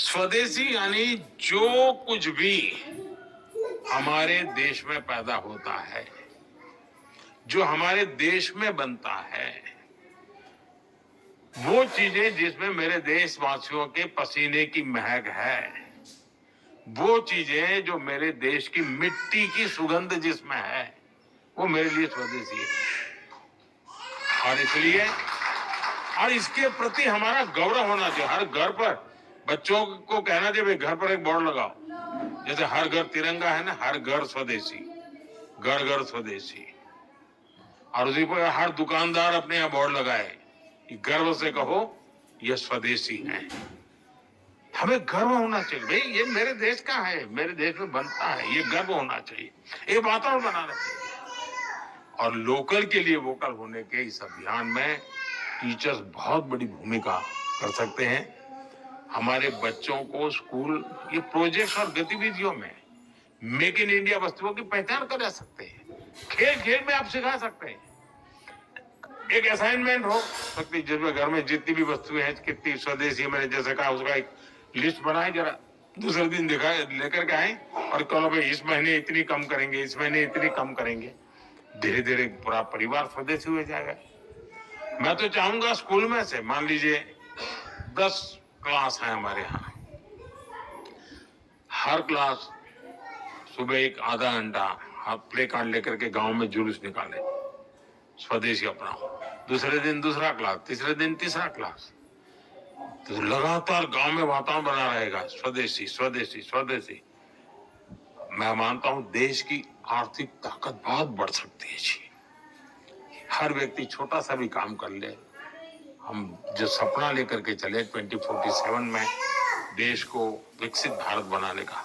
स्वदेशी यानी जो कुछ भी हमारे देश में पैदा होता है, जो हमारे देश में बनता है, वो चीजें जिसमें मेरे देशवासियों के पसीने की महक है, वो चीजें जो मेरे देश की मिट्टी की सुगंध जिसमें है, वो मेरे लिए स्वदेशी है। और इसलिए और इसके प्रति हमारा गौरव होना चाहिए। हर घर पर बच्चों को कहना चाहिए, घर पर एक बोर्ड लगाओ, जैसे हर घर तिरंगा है ना, हर घर स्वदेशी, घर घर स्वदेशी। और उसी पर हर दुकानदार अपने यहाँ बोर्ड लगाए, गर्व से कहो ये स्वदेशी है। हमें गर्व होना चाहिए, भाई ये मेरे देश का है, मेरे देश में बनता है, ये गर्व होना चाहिए, ये वातावरण बनाना चाहिए। और लोकल के लिए वोकल होने के इस अभियान में टीचर्स बहुत बड़ी भूमिका कर सकते हैं। हमारे बच्चों को स्कूल ये प्रोजेक्ट्स और गतिविधियों में मेक इन इंडिया वस्तुओं की पहचान करा सकते हैं। खेल खेल में आप सिखा सकते हैं। एक असाइनमेंट हो सकती जिसमें घर में जितनी भी वस्तुएं हैं, कितनी स्वदेशी, मैंने जैसे कहा उसका एक लिस्ट बनाए, जरा दूसरे दिन दिखाए लेकर के आए और कहो भाई इस महीने इतनी कम करेंगे, इस महीने इतनी कम करेंगे। धीरे धीरे पूरा परिवार स्वदेशी हो जाएगा। मैं तो चाहूंगा स्कूल में से मान लीजिए 10 क्लास है हमारे यहाँ, हर क्लास सुबह एक आधा घंटा प्ले कार्ड लेकर के गांव में जुलूस निकाले, स्वदेशी अपनाओ। दूसरे दिन दूसरा क्लास, तीसरे दिन तीसरा क्लास, तो लगातार गांव में वातावरण बना रहेगा स्वदेशी स्वदेशी स्वदेशी। मैं मानता हूं देश की आर्थिक ताकत बहुत बढ़ सकती है जी। हर व्यक्ति छोटा सा भी काम कर ले। हम जो सपना लेकर के चले 2047 में देश को विकसित भारत बनाने का,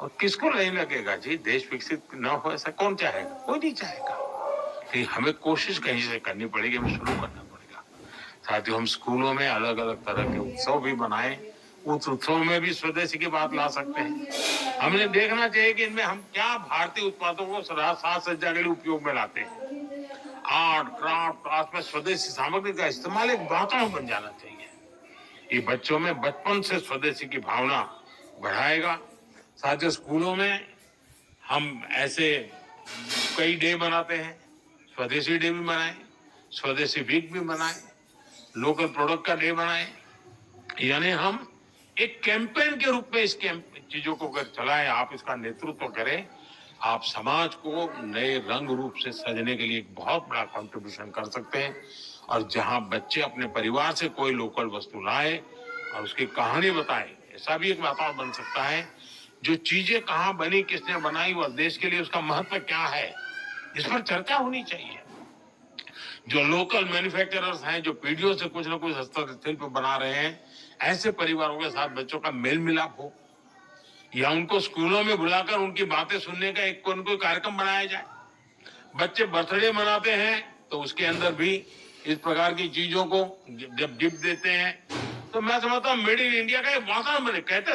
और किसको नहीं लगेगा जी देश विकसित न हो, ऐसा कौन चाहेगा? कोई नहीं चाहेगा। लेकिन हमें कोशिश कहीं से करनी पड़ेगी, हमें शुरू करना पड़ेगा। साथियों, हम स्कूलों में अलग अलग तरह के उत्सव भी बनाए, उस उत्सव में भी स्वदेशी की बात ला सकते हैं। हमने देखना चाहिए कि इनमें हम क्या भारतीय उत्पादों को साज सज्जा के लिए उपयोग में लाते हैं। आर्ट क्राफ्ट, क्लास में स्वदेशी सामग्री का इस्तेमाल एक वातावरण बन जाना चाहिए। ये बच्चों में बचपन से स्वदेशी की भावना बढ़ाएगा। साथियों, स्कूलों में हम ऐसे कई डे मनाते हैं, स्वदेशी डे भी मनाएं, स्वदेशी वीक भी मनाएं, लोकल प्रोडक्ट का डे बनाएं। यानी हम एक कैंपेन के रूप में इस चीजों को अगर चलाएं, आप इसका नेतृत्व करें, आप समाज को नए रंग रूप से सजने के लिए एक बहुत बड़ा कंट्रीब्यूशन कर सकते हैं। और जहां बच्चे अपने परिवार से कोई लोकल वस्तु लाए और उसकी कहानी बताएं, ऐसा भी एक वातावरण बन सकता है। जो चीजें कहाँ बनी, किसने बनाई और देश के लिए उसका महत्व क्या है, इस पर चर्चा होनी चाहिए। जो लोकल मैन्युफैक्चरर्स हैं, जो पीढ़ियों से कुछ न कुछ हस्तशिल्प बना रहे हैं, ऐसे परिवारों के साथ बच्चों का मेल मिलाप हो, या उनको स्कूलों में बुलाकर उनकी बातें सुनने का एक कोई कार्यक्रम बनाया जाए। बच्चे बर्थडे मनाते हैं तो उसके अंदर भी इस प्रकार की चीजों को जब गिफ्ट देते हैं, तो मैं समझता हूँ मेड इन इंडिया का एक वातावरण बने। कहते